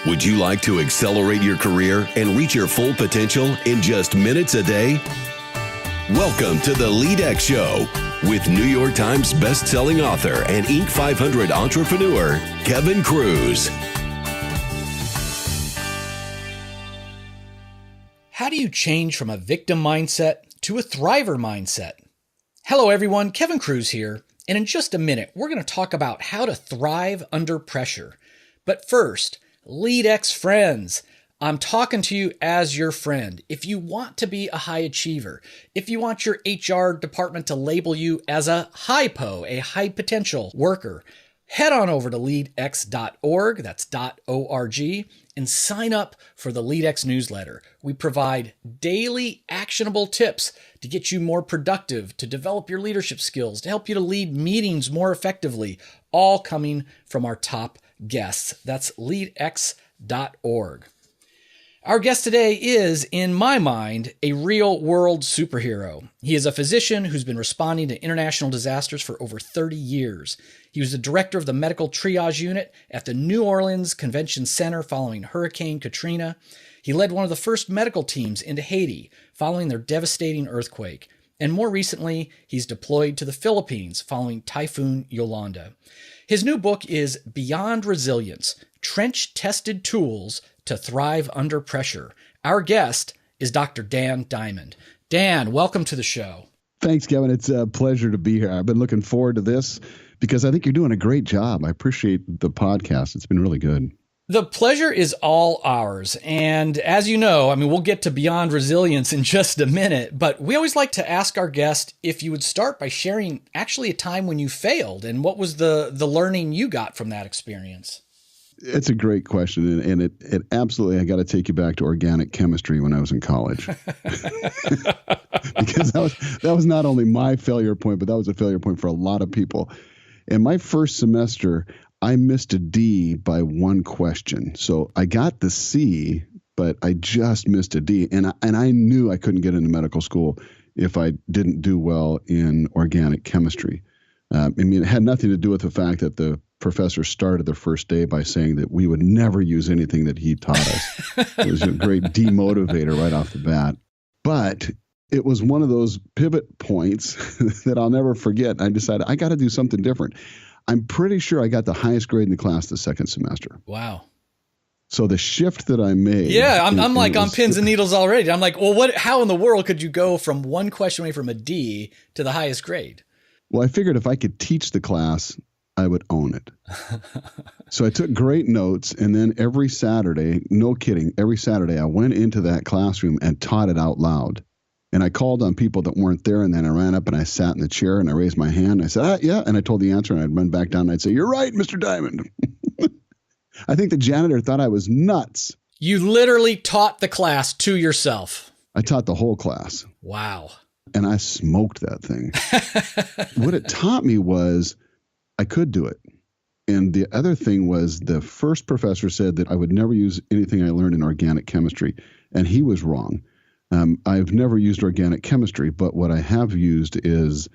Would you like to accelerate your career and reach your full potential in just minutes a day? Welcome to the LEADx Show with New York Times best-selling author and Inc. 500 entrepreneur, Kevin Kruse. How do you change from a victim mindset to a thriver mindset? Hello, everyone. Kevin Kruse here. And in just a minute, we're going to talk about how to thrive under pressure. But first, LEADx friends, I'm talking to you as your friend. If you want to be a high achiever, if you want your HR department to label you as a HIPO, a high potential worker, head on over to leadx.org, that's .org, and sign up for the LEADx newsletter. We provide daily actionable tips to get you more productive, to develop your leadership skills, to help you to lead meetings more effectively, all coming from our top guests. That's leadx.org. Our guest today is, in my mind, a real-world superhero. He is a physician who's been responding to international disasters for over 30 years. He was the director of the Medical Triage Unit at the New Orleans Convention Center following Hurricane Katrina. He led one of the first medical teams into Haiti following their devastating earthquake. And more recently, he's deployed to the Philippines following Typhoon Yolanda. His new book is Beyond Resilience, Trench-Tested Tools to Thrive Under Pressure. Our guest is Dr. Dan Diamond. Dan, welcome to the show. Thanks, Kevin. It's a pleasure to be here. I've been looking forward to this because I think you're doing a great job. I appreciate the podcast. It's been really good. The pleasure is all ours. And as you know, we'll get to Beyond Resilience in just a minute, but we always like to ask our guest if you would start by sharing actually a time when you failed and what was the learning you got from that experience. It's a great question, and it absolutely, I got to take you back to organic chemistry when I was in college. Because that was not only my failure point, but that was a failure point for a lot of people. In my first semester, I missed a D by one question. So I got the C, but I just missed a D. And I knew I couldn't get into medical school if I didn't do well in organic chemistry. It had nothing to do with the fact that the professor started the first day by saying that we would never use anything that he taught us. It was a great demotivator right off the bat. But it was one of those pivot points that I'll never forget. I decided I got to do something different. I'm pretty sure I got the highest grade in the class the second semester. Wow. So the shift that I made. Yeah, I'm like on pins and needles already. I'm like, well, how in the world could you go from one question away from a D to the highest grade? Well, I figured if I could teach the class, I would own it. So I took great notes, and then every Saturday, no kidding, every Saturday I went into that classroom and taught it out loud. And I called on people that weren't there, and then I ran up and I sat in the chair and I raised my hand. And I said, yeah. And I told the answer, and I'd run back down and I'd say, you're right, Mr. Diamond. I think the janitor thought I was nuts. You literally taught the class to yourself. I taught the whole class. Wow. And I smoked that thing. What it taught me was I could do it. And the other thing was the first professor said that I would never use anything I learned in organic chemistry. And he was wrong. I've never used organic chemistry, but what I have used is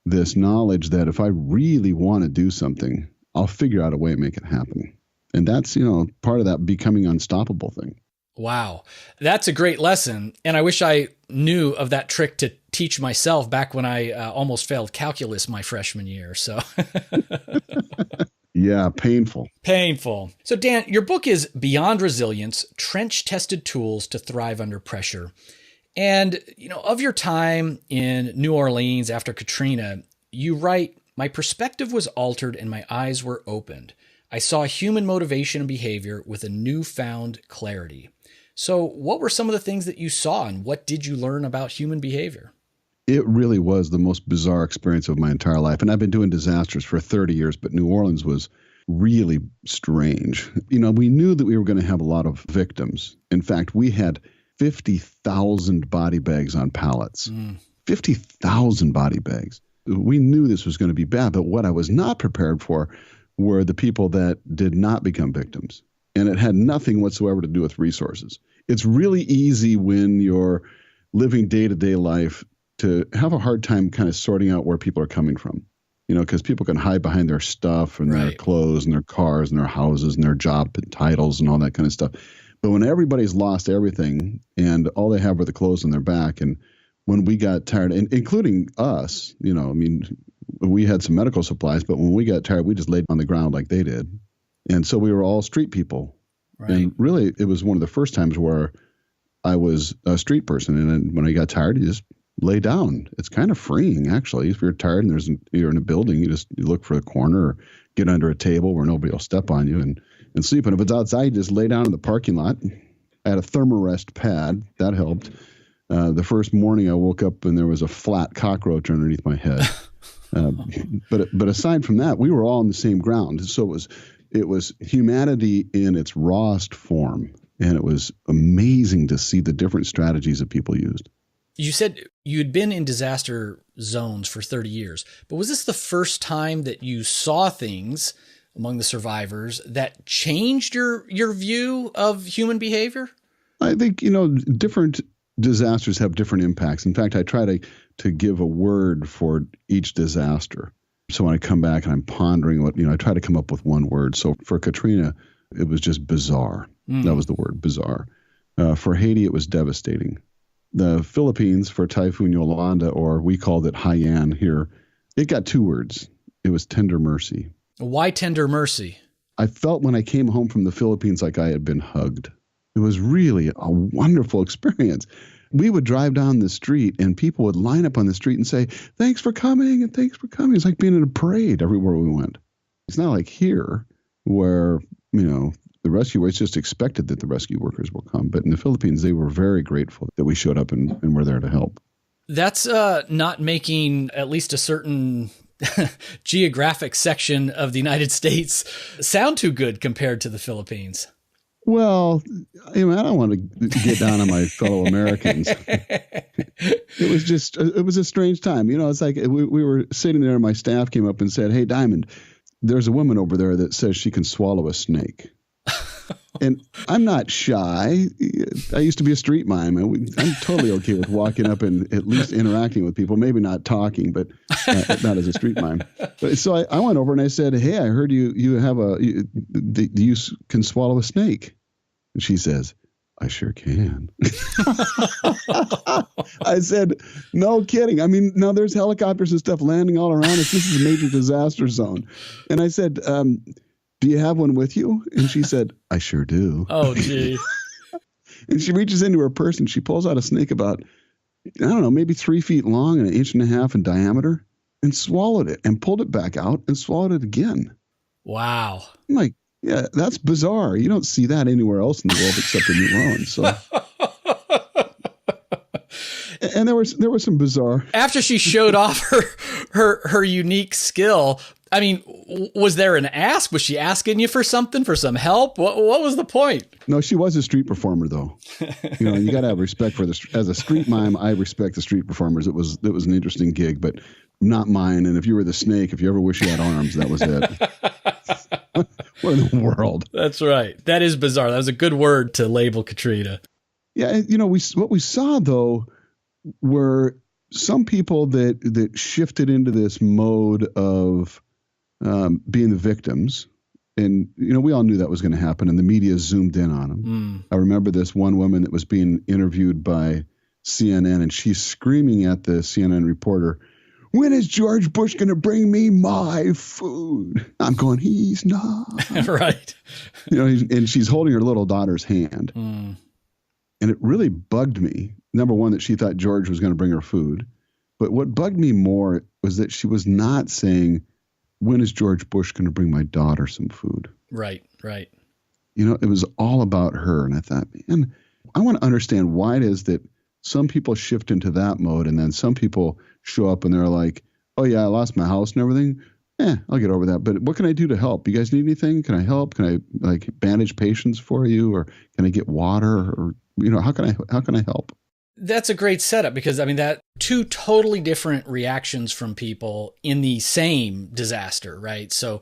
this knowledge that if I really want to do something, I'll figure out a way to make it happen. And that's, part of that becoming unstoppable thing. Wow. That's a great lesson. And I wish I knew of that trick to teach myself back when I almost failed calculus my freshman year. So yeah, painful. Painful. So Dan, your book is Beyond Resilience, Trench-Tested Tools to Thrive Under Pressure. And, of your time in New Orleans after Katrina, you write, my perspective was altered and my eyes were opened. I saw human motivation and behavior with a newfound clarity. So what were some of the things that you saw and what did you learn about human behavior? It really was the most bizarre experience of my entire life. And I've been doing disasters for 30 years, but New Orleans was really strange. We knew that we were going to have a lot of victims. In fact, we had 50,000 body bags on pallets. 50,000 body bags. We knew this was going to be bad, but what I was not prepared for were the people that did not become victims. And it had nothing whatsoever to do with resources. It's really easy when you're living day-to-day life to have a hard time kind of sorting out where people are coming from. because people can hide behind their stuff and their clothes and their cars and their houses and their job titles and all that kind of stuff. But when everybody's lost everything and all they have are the clothes on their back, and when we got tired, and including us, we had some medical supplies, but when we got tired, we just laid on the ground like they did. And so we were all street people. Right. And really, it was one of the first times where I was a street person. And then when I got tired, you just lay down. It's kind of freeing, actually. If you're tired and you're in a building, you look for a corner or get under a table where nobody will step on you and sleep. And if it's outside, you just lay down in the parking lot. I had a thermarest pad. That helped. The first morning I woke up and there was a flat cockroach underneath my head. But aside from that, we were all on the same ground. So it was humanity in its rawest form. And it was amazing to see the different strategies that people used. You said you'd been in disaster zones for 30 years, but was this the first time that you saw things among the survivors that changed your view of human behavior? I think, different disasters have different impacts. In fact, I try to give a word for each disaster. So when I come back and I'm pondering I try to come up with one word. So for Katrina, it was just bizarre. That was the word, bizarre. For Haiti, it was devastating. The Philippines, for Typhoon Yolanda, or we called it Haiyan here, it got 2 words. It was tender mercy. Why tender mercy? I felt when I came home from the Philippines like I had been hugged. It was really a wonderful experience. We would drive down the street and people would line up on the street and say, thanks for coming and thanks for coming. It's like being in a parade everywhere we went. It's not like here where, the rescue, it's just expected that the rescue workers will come. But in the Philippines, they were very grateful that we showed up and were there to help. That's not making at least a certain geographic section of the United States sound too good compared to the Philippines. Well, I don't want to get down on my fellow Americans. It was a strange time. It's like we were sitting there and my staff came up and said, hey, Diamond, there's a woman over there that says she can swallow a snake. And I'm not shy. I used to be a street mime. I'm totally okay with walking up and at least interacting with people, maybe not talking, but not as a street mime. But so I went over and I said, hey, I heard you can swallow a snake. And she says, I sure can. I said, no kidding. Now there's helicopters and stuff landing all around us. This is a major disaster zone. And I said, do you have one with you? And she said, I sure do. Oh, gee. And she reaches into her purse and she pulls out a snake about, maybe 3 feet long and 1.5 inches in diameter and swallowed it and pulled it back out and swallowed it again. Wow. I'm like, yeah, that's bizarre. You don't see that anywhere else in the world except in New Orleans. So. And there was some bizarre. After she showed off her unique skill, was there an ask? Was she asking you for something, for some help? What was the point? No, she was a street performer, though. You got to have respect for as a street mime. I respect the street performers. It was an interesting gig, but not mine. And if you were the snake, if you ever wish you had arms, that was it. What in the world? That's right. That is bizarre. That was a good word to label Katrina. Yeah, what we saw though were some people that shifted into this mode of being the victims. And, we all knew that was going to happen, and the media zoomed in on them. I remember this one woman that was being interviewed by CNN, and she's screaming at the CNN reporter, when is George Bush going to bring me my food? I'm going, he's not. Right. And she's holding her little daughter's hand. And it really bugged me. Number one, that she thought George was going to bring her food. But what bugged me more was that she was not saying, when is George Bush going to bring my daughter some food? Right. It was all about her. And I thought, man, I want to understand why it is that some people shift into that mode and then some people show up and they're like, oh, yeah, I lost my house and everything. I'll get over that. But what can I do to help? You guys need anything? Can I help? Can I bandage patients for you? Or can I get water? Or, how can I help? That's a great setup because, that 2 totally different reactions from people in the same disaster, right? So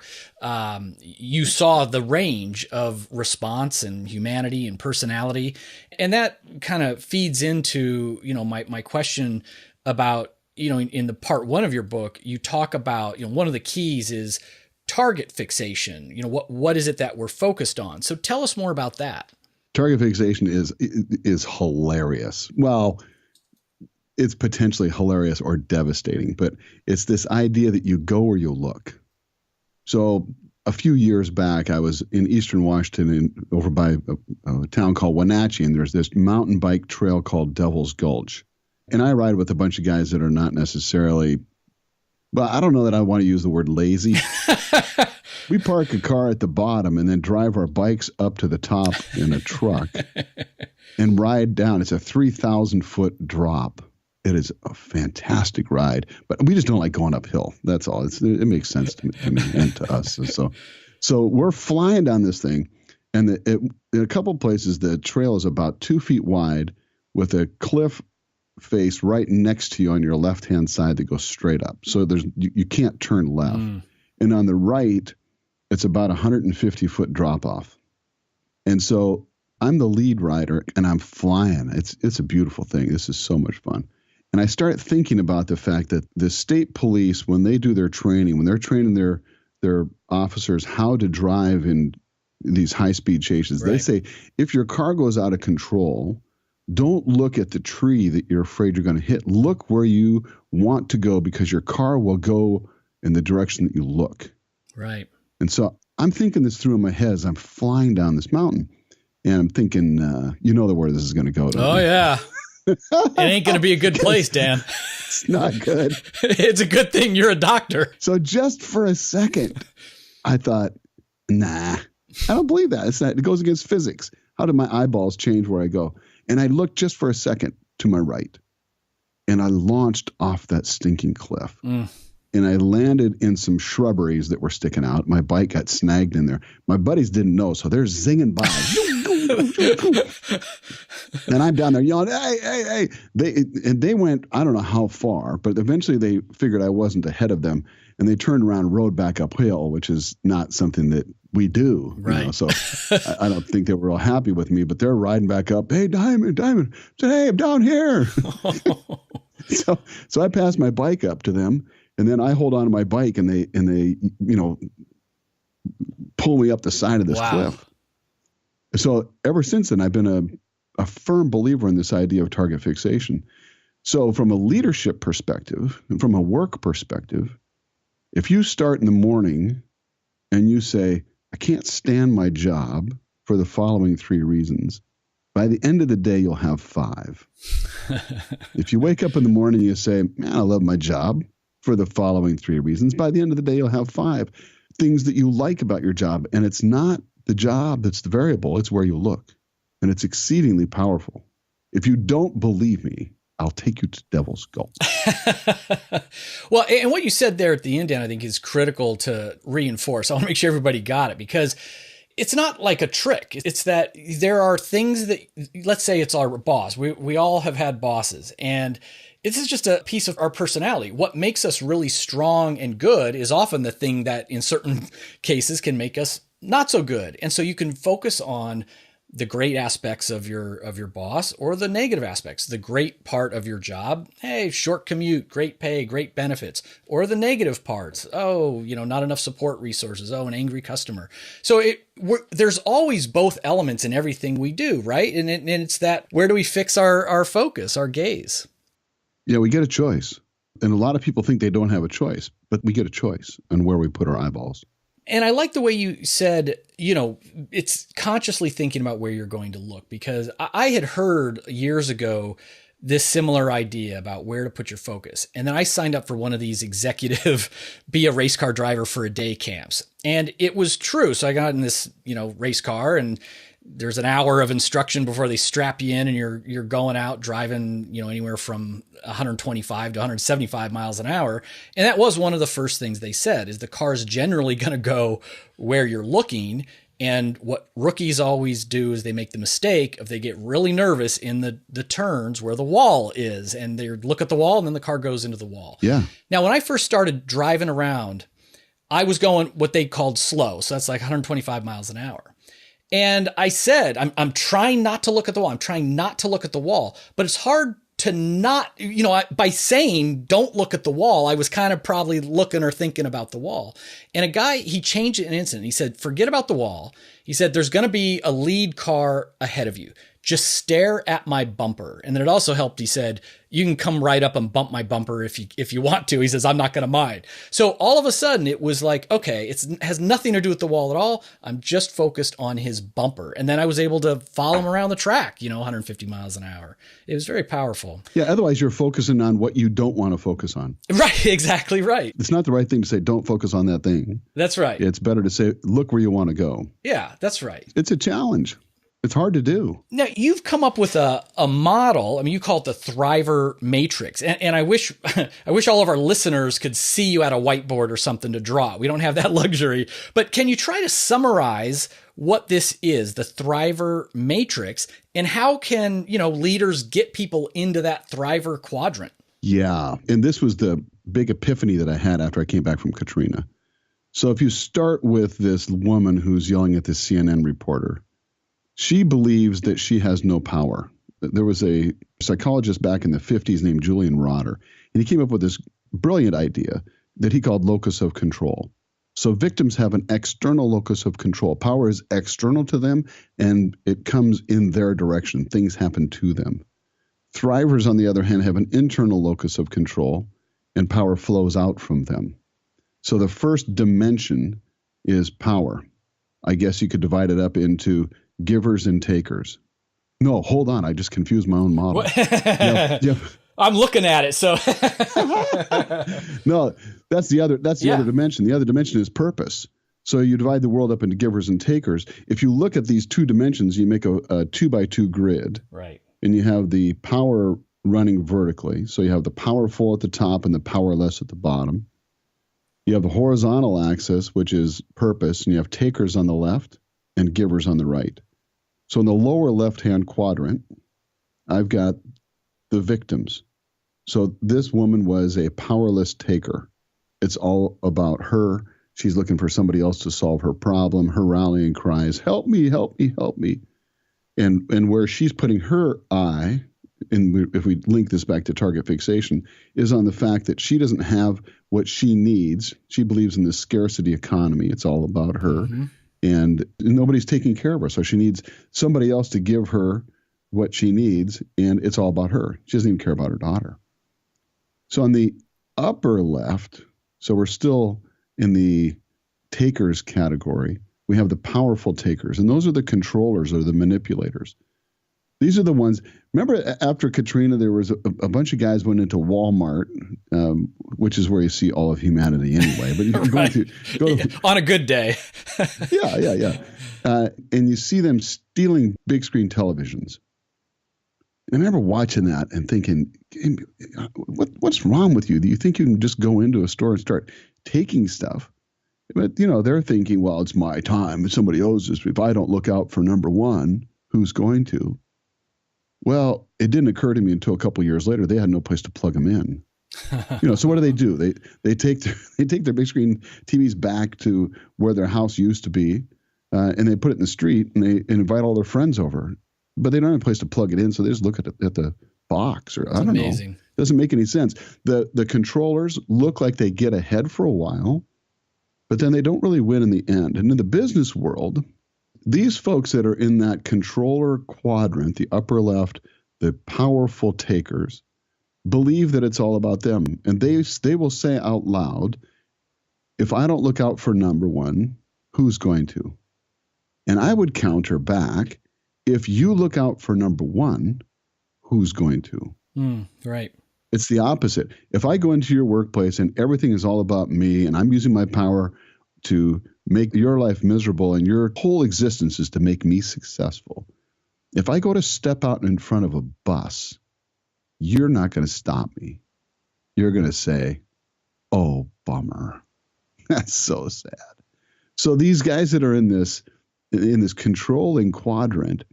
you saw the range of response and humanity and personality. And that kind of feeds into, my question about in the part 1 of your book, you talk about, one of the keys is target fixation. What is it that we're focused on? So tell us more about that. Target fixation is hilarious. Well, it's potentially hilarious or devastating, but it's this idea that you go where you look. So a few years back, I was in Eastern Washington over by a town called Wenatchee, and there's this mountain bike trail called Devil's Gulch. And I ride with a bunch of guys that are not necessarily, well, I don't know that I want to use the word lazy. We park a car at the bottom and then drive our bikes up to the top in a truck and ride down. It's a 3,000-foot drop. It is a fantastic ride, but we just don't like going uphill. That's all. It makes sense to me and to us. So we're flying down this thing, and in a couple places, the trail is about 2 feet wide with a cliff face right next to you on your left-hand side that goes straight up. So you can't turn left. And on the right, it's about 150-foot drop-off. And so I'm the lead rider, and I'm flying. It's a beautiful thing. This is so much fun. And I start thinking about the fact that the state police, when they do their training, when they're training their officers how to drive in these high-speed chases, They say, if your car goes out of control, don't look at the tree that you're afraid you're going to hit. Look where you want to go, because your car will go in the direction that you look. Right. And so I'm thinking this through in my head as I'm flying down this mountain. And I'm thinking, where this is going to go. Oh, yeah. It ain't going to be a good place, Dan. It's not good. It's a good thing you're a doctor. So just for a second, I thought, nah, I don't believe that. It goes against physics. How do my eyeballs change where I go? And I looked just for a second to my right, and I launched off that stinking cliff. And I landed in some shrubberies that were sticking out. My bike got snagged in there. My buddies didn't know, so they're zinging by. And I'm down there yelling, hey. They went, I don't know how far, but eventually they figured I wasn't ahead of them, and they turned around and rode back uphill, which is not something that we do. Right. So I don't think they were all happy with me, but they're riding back up. Hey, Diamond. I said, hey, I'm down here. So I passed my bike up to them, and then I hold on to my bike, and they pull me up the side of this cliff. So ever since then, I've been a firm believer in this idea of target fixation. So from a leadership perspective and from a work perspective, if you start in the morning and you say, I can't stand my job for the following 3 reasons, by the end of the day, you'll have 5. If you wake up in the morning and you say, man, I love my job for the following 3 reasons, by the end of the day, you'll have 5 things that you like about your job. And it's not the job that's the variable, it's where you look. And it's exceedingly powerful. If you don't believe me, I'll take you to Devil's Gulch. Well, and what you said there at the end, Dan, I think is critical to reinforce. I want to make sure everybody got it, because it's not like a trick. It's that there are things that, let's say it's our boss. We all have had bosses, and this is just a piece of our personality. What makes us really strong and good is often the thing that in certain cases can make us not so good. And so you can focus on the great aspects of your boss, or the negative aspects, the great part of your job. Hey, short commute, great pay, great benefits, or the negative parts. Oh, not enough support resources. Oh, an angry customer. So there's always both elements in everything we do, right? And it's that, where do we fix our focus, our gaze? Yeah, we get a choice. And a lot of people think they don't have a choice, but we get a choice on where we put our eyeballs. And I like the way you said, it's consciously thinking about where you're going to look, because I had heard years ago this similar idea about where to put your focus. And then I signed up for one of these executive be a race car driver for a day camps. And it was true. So I got in this, race car, and there's an hour of instruction before they strap you in, and you're going out driving, anywhere from 125 to 175 miles an hour. And that was one of the first things they said, is the car's generally going to go where you're looking. And what rookies always do is they make the mistake of, they get really nervous in the turns where the wall is, and they look at the wall, and then the car goes into the wall. Yeah. Now, when I first started driving around, I was going what they called slow. So that's like 125 miles an hour. And I said, I'm trying not to look at the wall. I'm trying not to look at the wall, but it's hard to not, by saying, don't look at the wall, I was kind of probably looking or thinking about the wall. And a guy, he changed it in an instant. He said, forget about the wall. He said, there's going to be a lead car ahead of you. Just stare at my bumper. And then it also helped. He said, you can come right up and bump my bumper if you want to. He says, I'm not going to mind. So all of a sudden it was like, okay, it has nothing to do with the wall at all. I'm just focused on his bumper. And then I was able to follow him around the track, 150 miles an hour. It was very powerful. Yeah. Otherwise you're focusing on what you don't want to focus on. Right. Exactly right. It's not the right thing to say, don't focus on that thing. That's right. It's better to say, look where you want to go. Yeah, that's right. It's a challenge. It's hard to do. Now, you've come up with a model. I mean, you call it the Thriver Matrix. And I wish all of our listeners could see you at a whiteboard or something to draw. We don't have that luxury. But can you try to summarize what this is, the Thriver Matrix, and how can, leaders get people into that Thriver quadrant? Yeah. And this was the big epiphany that I had after I came back from Katrina. So if you start with this woman who's yelling at this CNN reporter, she believes that she has no power. There was a psychologist back in the 50s named Julian Rotter, and he came up with this brilliant idea that he called locus of control. So victims have an external locus of control. Power is external to them, and it comes in their direction. Things happen to them. Thrivers, on the other hand, have an internal locus of control, and power flows out from them. So the first dimension is power. I guess you could divide it up into givers and takers. No, hold on. I just confused my own model. Yeah. I'm looking at it. So no, that's the other dimension. The other dimension is purpose. So you divide the world up into givers and takers. If you look at these two dimensions, you make a 2x2 grid. Right. And you have the power running vertically. So you have the powerful at the top and the powerless at the bottom. You have the horizontal axis, which is purpose, and you have takers on the left and givers on the right. So in the lower left-hand quadrant, I've got the victims. So this woman was a powerless taker. It's all about her. She's looking for somebody else to solve her problem. Her rallying cry is, help me, help me, help me. And where she's putting her eye, and if we link this back to target fixation, is on the fact that she doesn't have what she needs. She believes in this scarcity economy. It's all about her. Mm-hmm. And nobody's taking care of her. So she needs somebody else to give her what she needs, and it's all about her. She doesn't even care about her daughter. So on the upper left, so we're still in the takers category, we have the powerful takers, and those are the controllers or the manipulators. These are the ones, remember after Katrina, there was a bunch of guys went into Walmart, which is where you see all of humanity anyway. But you're right. go to on a good day. Yeah. And you see them stealing big screen televisions. And I remember watching that and thinking, what's wrong with you? Do you think you can just go into a store and start taking stuff? But, they're thinking, well, it's my time. If somebody owes this. If I don't look out for number one, who's going to? Well, it didn't occur to me until a couple of years later, they had no place to plug them in. So what do? They take their big screen TVs back to where their house used to be, and they put it in the street, and they invite all their friends over. But they don't have a place to plug it in, so they just look at the box, or I don't know. It doesn't make any sense. The controllers look like they get ahead for a while, but then they don't really win in the end. And in the business world, these folks that are in that controller quadrant, the upper left, the powerful takers, believe that it's all about them. And they will say out loud, if I don't look out for number one, who's going to? And I would counter back, if you look out for number one, who's going to? Right. It's the opposite. If I go into your workplace and everything is all about me and I'm using my power to make your life miserable and your whole existence is to make me successful. If I go to step out in front of a bus, you're not going to stop me. You're going to say, oh, bummer. That's so sad. So these guys that are in this controlling quadrant,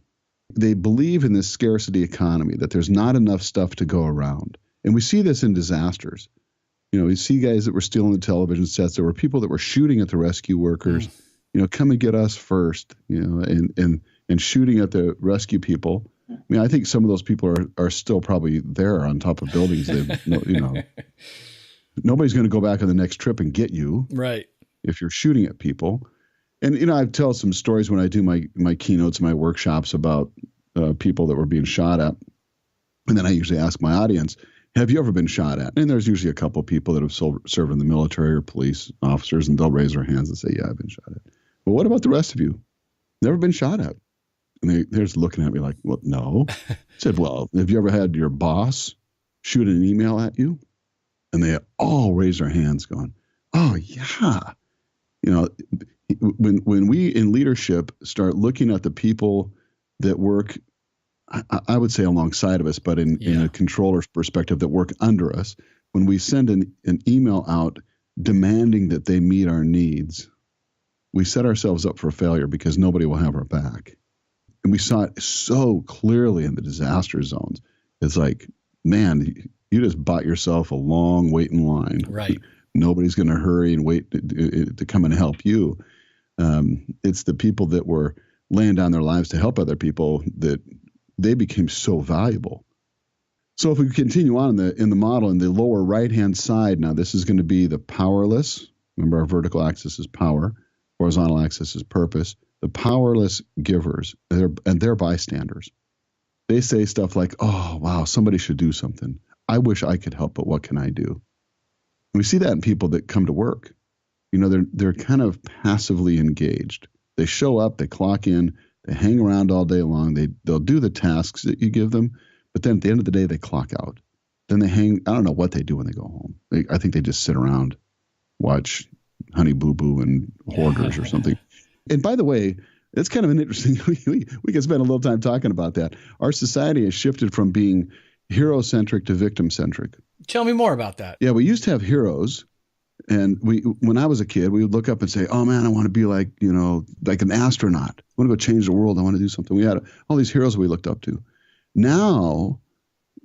they believe in this scarcity economy, that there's not enough stuff to go around. And we see this in disasters. We see guys that were stealing the television sets. There were people that were shooting at the rescue workers, come and get us first, and shooting at the rescue people. mean, I think some of those people are still probably there on top of buildings. Nobody's going to go back on the next trip and get you. Right. If you're shooting at people. And, I tell some stories when I do my keynotes, my workshops about people that were being shot at. And then I usually ask my audience, have you ever been shot at? And there's usually a couple of people that have served in the military or police officers, and they'll raise their hands and say, yeah, I've been shot at. But what about the rest of you? Never been shot at? And they're just looking at me like, well, no. I said, well, have you ever had your boss shoot an email at you? And they all raise their hands going, oh, yeah. When we in leadership start looking at the people that work, I would say alongside of us, but in a controller's perspective that work under us, when we send an email out demanding that they meet our needs, we set ourselves up for failure because nobody will have our back. And we saw it so clearly in the disaster zones. It's like, man, you just bought yourself a long wait in line. Right. Nobody's going to hurry and wait to come and help you. It's the people that were laying down their lives to help other people that they became so valuable. So if we continue on in the model, in the lower right-hand side, now this is going to be the powerless. Remember, our vertical axis is power. Horizontal axis is purpose. The powerless givers, they're bystanders. They say stuff like, oh, wow, somebody should do something. I wish I could help, but what can I do? And we see that in people that come to work. They're kind of passively engaged. They show up, they clock in, they hang around all day long. They'll do the tasks that you give them, but then at the end of the day, they clock out. Then they hang. I don't know what they do when they go home. I think they just sit around, watch Honey Boo Boo and Hoarders or something. And by the way, it's kind of an interesting. We can spend a little time talking about that. Our society has shifted from being hero-centric to victim-centric. Tell me more about that. Yeah, we used to have heroes. And when I was a kid, we would look up and say, oh, man, I want to be like an astronaut. I want to go change the world. I want to do something. We had all these heroes we looked up to. Now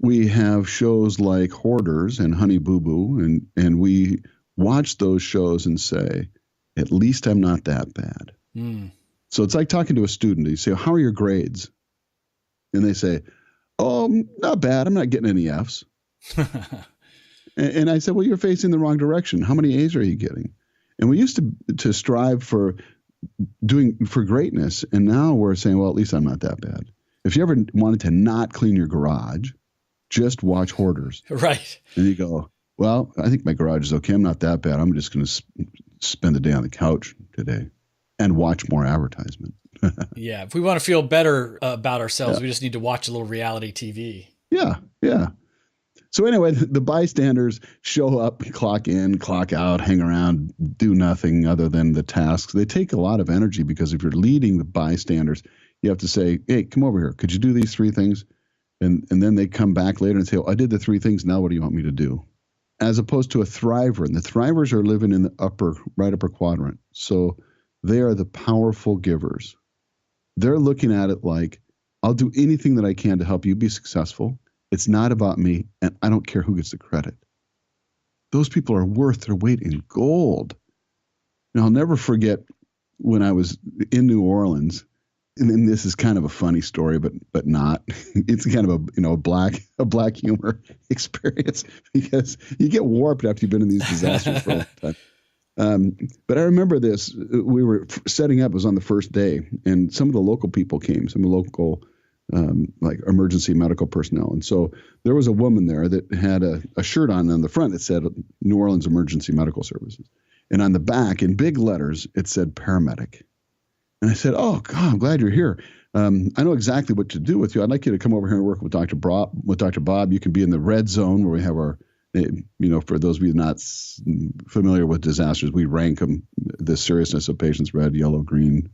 we have shows like Hoarders and Honey Boo Boo, and we watch those shows and say, at least I'm not that bad. Mm. So it's like talking to a student. You say, how are your grades? And they say, oh, not bad. I'm not getting any Fs. And I said, well, you're facing the wrong direction. How many A's are you getting? And we used to strive for greatness. And now we're saying, well, at least I'm not that bad. If you ever wanted to not clean your garage, just watch Hoarders. Right. And you go, well, I think my garage is okay. I'm not that bad. I'm just going to spend the day on the couch today and watch more advertisement. Yeah. If we want to feel better about ourselves, we just need to watch a little reality TV. Yeah. Yeah. So anyway, the bystanders show up, clock in, clock out, hang around, do nothing other than the tasks. They take a lot of energy because if you're leading the bystanders, you have to say, hey, come over here. Could you do these 3 things? And then they come back later and say, oh, I did the 3 things. Now what do you want me to do? As opposed to a thriver. And the thrivers are living in the right upper quadrant. So they are the powerful givers. They're looking at it like, I'll do anything that I can to help you be successful. It's not about me, and I don't care who gets the credit. Those people are worth their weight in gold. And I'll never forget when I was in New Orleans, and this is kind of a funny story, but not. It's kind of a black humor experience because you get warped after you've been in these disasters for a long time. But I remember this. We were setting up. It was on the first day, and some of the local people came. Some of the local like emergency medical personnel. And so there was a woman there that had a shirt on the front that said New Orleans Emergency Medical Services. And on the back, in big letters, it said paramedic. And I said, oh, God, I'm glad you're here. I know exactly what to do with you. I'd like you to come over here and work with Dr. Bob. You can be in the red zone where we have our, for those of you not familiar with disasters, we rank them, the seriousness of patients, red, yellow, green.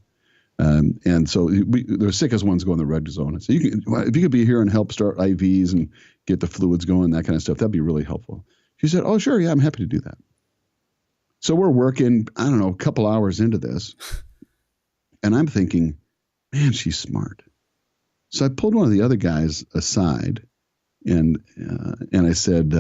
And so the sickest ones go in the red zone. So if you could be here and help start IVs and get the fluids going, that kind of stuff, that'd be really helpful. She said, oh, sure. Yeah, I'm happy to do that. So we're working, I don't know, a couple hours into this. And I'm thinking, man, she's smart. So I pulled one of the other guys aside and I said,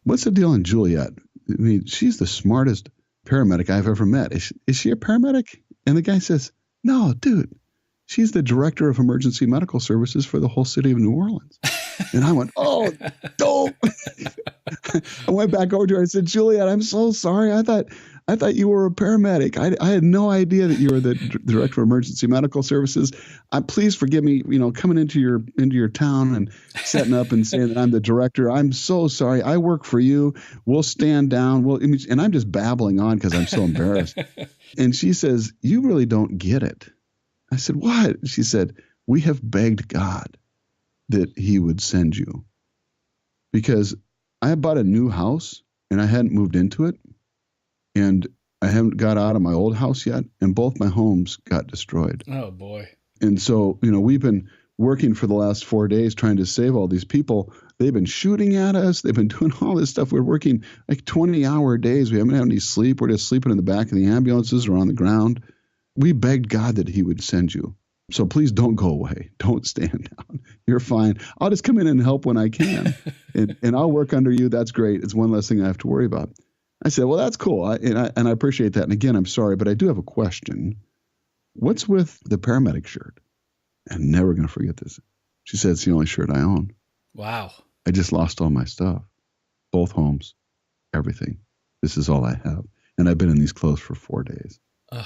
what's the deal on Juliet? I mean, she's the smartest paramedic I've ever met. Is she a paramedic? And the guy says, no, dude, She's the director of emergency medical services for the whole city of New Orleans. And I went, oh, dope. I went back over to her. I said, Juliet, I'm so sorry. I thought you were a paramedic. I had no idea that you were the director of emergency medical services. Please forgive me, coming into your town and setting up and saying that I'm the director. I'm so sorry. I work for you. We'll stand down. And I'm just babbling on because I'm so embarrassed. And she says, you really don't get it. I said, what? She said, we have begged God that he would send you, because I bought a new house and I hadn't moved into it, and I haven't got out of my old house yet, and both my homes got destroyed. Oh boy. And so, we've been working for the last 4 days trying to save all these people. They've been shooting at us. They've been doing all this stuff. We're working like 20-hour days. We haven't had any sleep. We're just sleeping in the back of the ambulances or on the ground. We begged God that he would send you. So please don't go away. Don't stand down. You're fine. I'll just come in and help when I can. and I'll work under you. That's great. It's one less thing I have to worry about. I said, well, that's cool. And I appreciate that. And again, I'm sorry, but I do have a question. What's with the paramedic shirt? I'm never going to forget this. She said, it's the only shirt I own. Wow. I just lost all my stuff. Both homes, everything. This is all I have. And I've been in these clothes for 4 days. Ugh.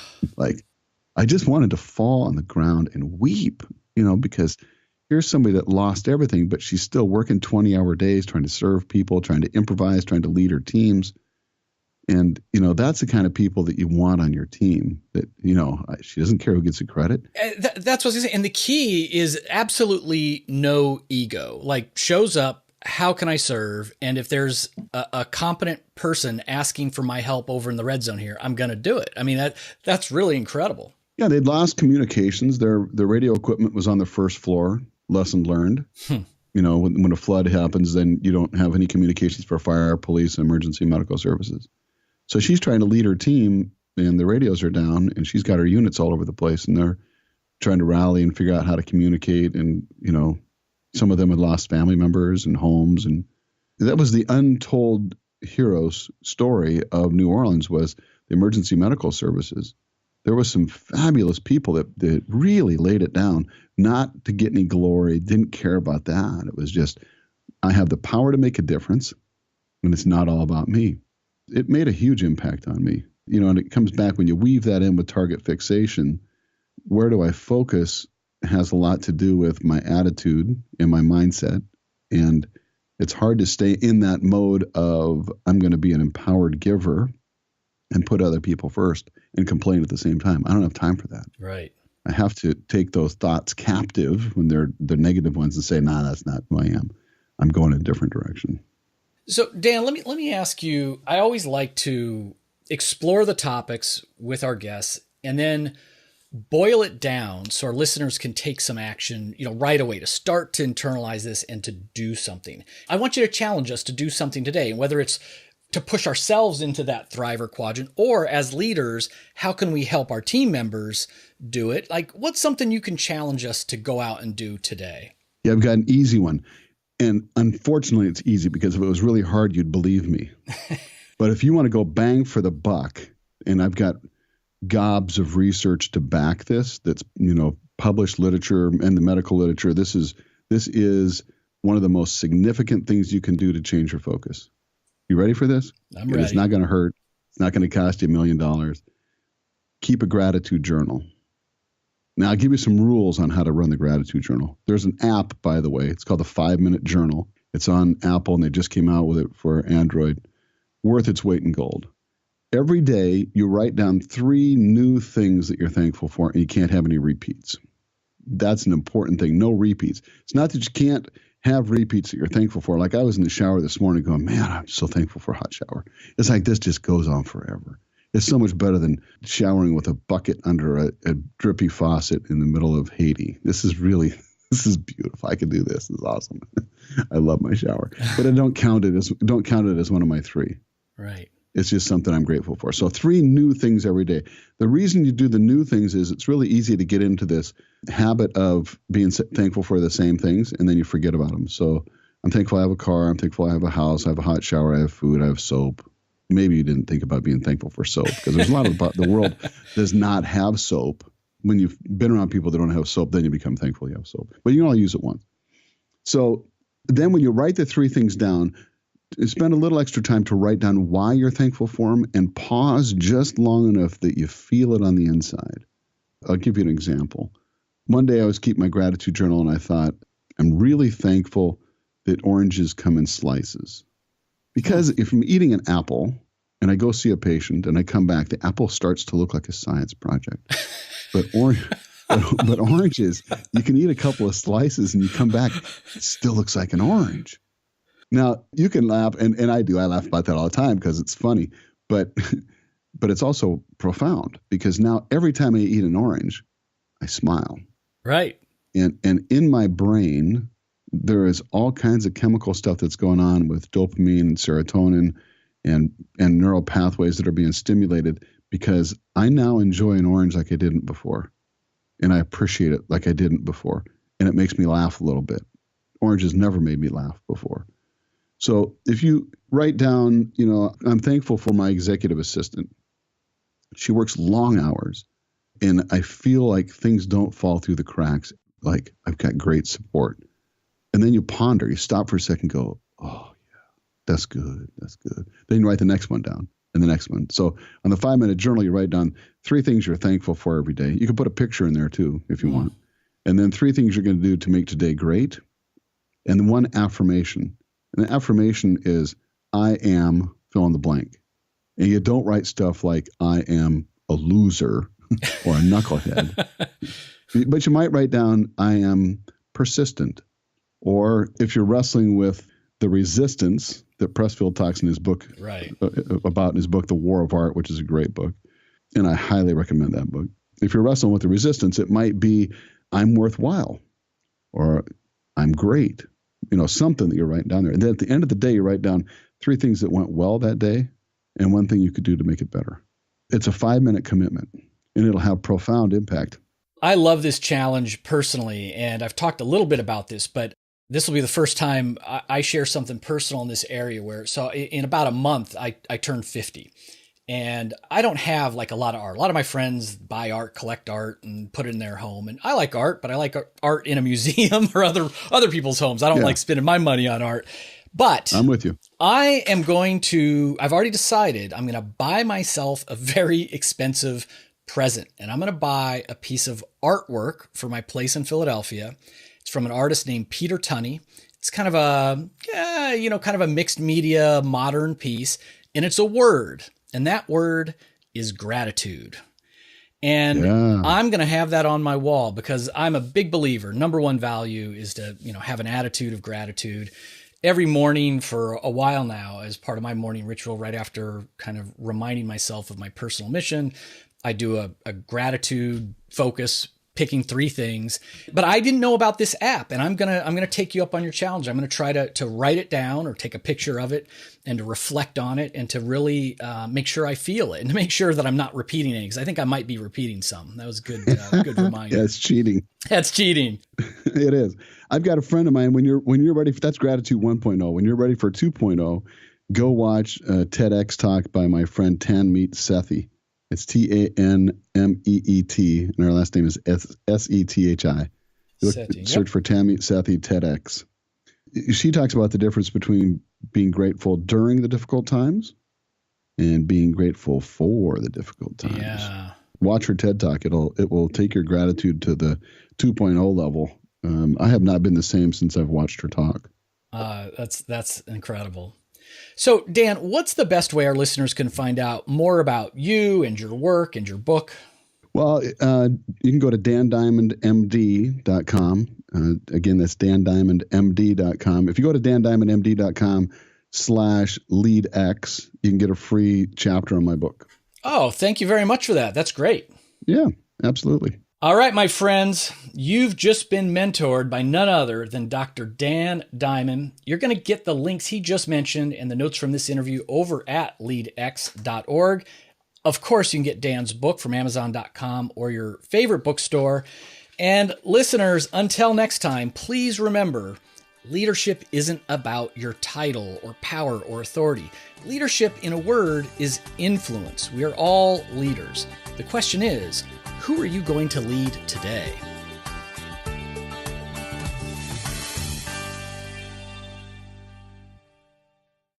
I just wanted to fall on the ground and weep, because here's somebody that lost everything, but she's still working 20-hour days, trying to serve people, trying to improvise, trying to lead her teams. And, that's the kind of people that you want on your team, that, she doesn't care who gets the credit. That's what I was going to say. And the key is absolutely no ego. Like, shows up, how can I serve? And if there's a competent person asking for my help over in the red zone here, I'm going to do it. I mean, that's really incredible. Yeah, they'd lost communications. Their radio equipment was on the first floor. Lesson learned. When a flood happens, then you don't have any communications for fire, police, and emergency medical services. So she's trying to lead her team, and the radios are down, and she's got her units all over the place, and they're trying to rally and figure out how to communicate. And, some of them had lost family members and homes. And that was the untold hero's story of New Orleans, was the emergency medical services. There was some fabulous people that really laid it down, not to get any glory, didn't care about that. It was just, I have the power to make a difference, and it's not all about me. It made a huge impact on me. And it comes back when you weave that in with target fixation. Where do I focus has a lot to do with my attitude and my mindset. And it's hard to stay in that mode of, I'm going to be an empowered giver and put other people first and complain at the same time. I don't have time for that. Right. I have to take those thoughts captive when they're the negative ones and say, nah, that's not who I am. I'm going in a different direction. So Dan, let me ask you, I always like to explore the topics with our guests and then boil it down so our listeners can take some action, right away, to start to internalize this and to do something. I want you to challenge us to do something today, whether it's to push ourselves into that thriver quadrant, or as leaders, how can we help our team members do it? Like, what's something you can challenge us to go out and do today? Yeah, I've got an easy one. And unfortunately, it's easy, because if it was really hard, you'd believe me. But if you want to go bang for the buck, and I've got gobs of research to back this, that's, published literature and the medical literature, this is one of the most significant things you can do to change your focus. You ready for this? I'm ready. It's not going to hurt. It's not going to cost you $1 million. Keep a gratitude journal. Now, I'll give you some rules on how to run the gratitude journal. There's an app, by the way. It's called the 5-Minute Journal. It's on Apple, and they just came out with it for Android. Worth its weight in gold. Every day, you write down 3 new things that you're thankful for, and you can't have any repeats. That's an important thing. No repeats. It's not that you can't have repeats that you're thankful for. Like, I was in the shower this morning going, man, I'm so thankful for a hot shower. It's like this just goes on forever. It's so much better than showering with a bucket under a drippy faucet in the middle of Haiti. This is beautiful. I can do this. This is awesome. I love my shower, but I don't count it as one of my 3. Right. It's just something I'm grateful for. So 3 new things every day. The reason you do the new things is it's really easy to get into this habit of being thankful for the same things, and then you forget about them. So I'm thankful I have a car. I'm thankful I have a house. I have a hot shower. I have food. I have soap. Maybe you didn't think about being thankful for soap, because there's a lot of the world does not have soap. when you've been around people that don't have soap, then you become thankful you have soap. But you can only use it once. So then when you write the 3 things down, spend a little extra time to write down why you're thankful for them and pause just long enough that you feel it on the inside. I'll give you an example. One day I was keeping my gratitude journal and I thought, I'm really thankful that oranges come in slices. Because if I'm eating an apple and I go see a patient and I come back, the apple starts to look like a science project. But oranges, you can eat a couple of slices and you come back, it still looks like an orange. Now, you can laugh, and I do. I laugh about that all the time because it's funny. But it's also profound because now every time I eat an orange, I smile. Right. And in my brain, there is all kinds of chemical stuff that's going on with dopamine and serotonin and neural pathways that are being stimulated because I now enjoy an orange like I didn't before. And I appreciate it like I didn't before. And it makes me laugh a little bit. Oranges never made me laugh before. So if you write down, I'm thankful for my executive assistant. She works long hours and I feel like things don't fall through the cracks. Like I've got great support. And then you ponder, you stop for a second, go, oh yeah, that's good. That's good. Then you write the next one down and the next one. So on the 5-minute journal, you write down 3 things you're thankful for every day. You can put a picture in there too, if you want. And then 3 things you're going to do to make today great. And 1 affirmation. And the affirmation is, I am fill in the blank. And you don't write stuff like, I am a loser or a knucklehead. But you might write down, I am persistent. Or if you're wrestling with the resistance that Pressfield talks in his book, about in his book, The War of Art, which is a great book. And I highly recommend that book. If you're wrestling with the resistance, it might be, I'm worthwhile or I'm great. Something that you're writing down there. And then at the end of the day, you write down 3 things that went well that day and 1 thing you could do to make it better. It's a 5-minute commitment and it'll have profound impact. I love this challenge personally, and I've talked a little bit about this, but this will be the first time I share something personal in this area so in about a month, I turned 50. And I don't have like a lot of art. A lot of my friends buy art, collect art, and put it in their home. And I like art, but I like art in a museum or other people's homes. I don't like spending my money on art. But I'm with you. I've already decided I'm going to buy myself a very expensive present. And I'm going to buy a piece of artwork for my place in Philadelphia. It's from an artist named Peter Tunney. It's kind of a mixed media modern piece. And it's a word. And that word is gratitude. And I'm going to have that on my wall because I'm a big believer. Number 1 value is to, have an attitude of gratitude. Every morning for a while now, as part of my morning ritual, right after kind of reminding myself of my personal mission, I do a gratitude focus, picking 3 things. But I didn't know about this app, and I'm gonna take you up on your challenge. I'm gonna try to write it down or take a picture of it and to reflect on it and to really make sure I feel it and to make sure that I'm not repeating any, because I think I might be repeating some. That was good reminder. Yeah, it's cheating. That's cheating. It is. I've got a friend of mine. When you're ready for that's gratitude 1.0. When you're ready for 2.0, go watch a TEDx talk by my friend Tanmeet Sethi. It's Tanmeet, and her last name is Sethi. Search for Tanmeet Sethi TEDx. She talks about the difference between being grateful during the difficult times and being grateful for the difficult times. Yeah. Watch her TED Talk. It will take your gratitude to the 2.0 level. I have not been the same since I've watched her talk. That's incredible. So, Dan, what's the best way our listeners can find out more about you and your work and your book? Well, you can go to dandiamondmd.com. Again, that's dandiamondmd.com. If you go to dandiamondmd.com/LEADx, you can get a free chapter on my book. Oh, thank you very much for that. That's great. Yeah, absolutely. All right, my friends, you've just been mentored by none other than Dr. Dan Diamond. You're going to get the links he just mentioned and the notes from this interview over at leadx.org. Of course, you can get Dan's book from Amazon.com or your favorite bookstore. And listeners, until next time, please remember, leadership isn't about your title or power or authority. Leadership, in a word, is influence. We are all leaders. The question is, who are you going to lead today?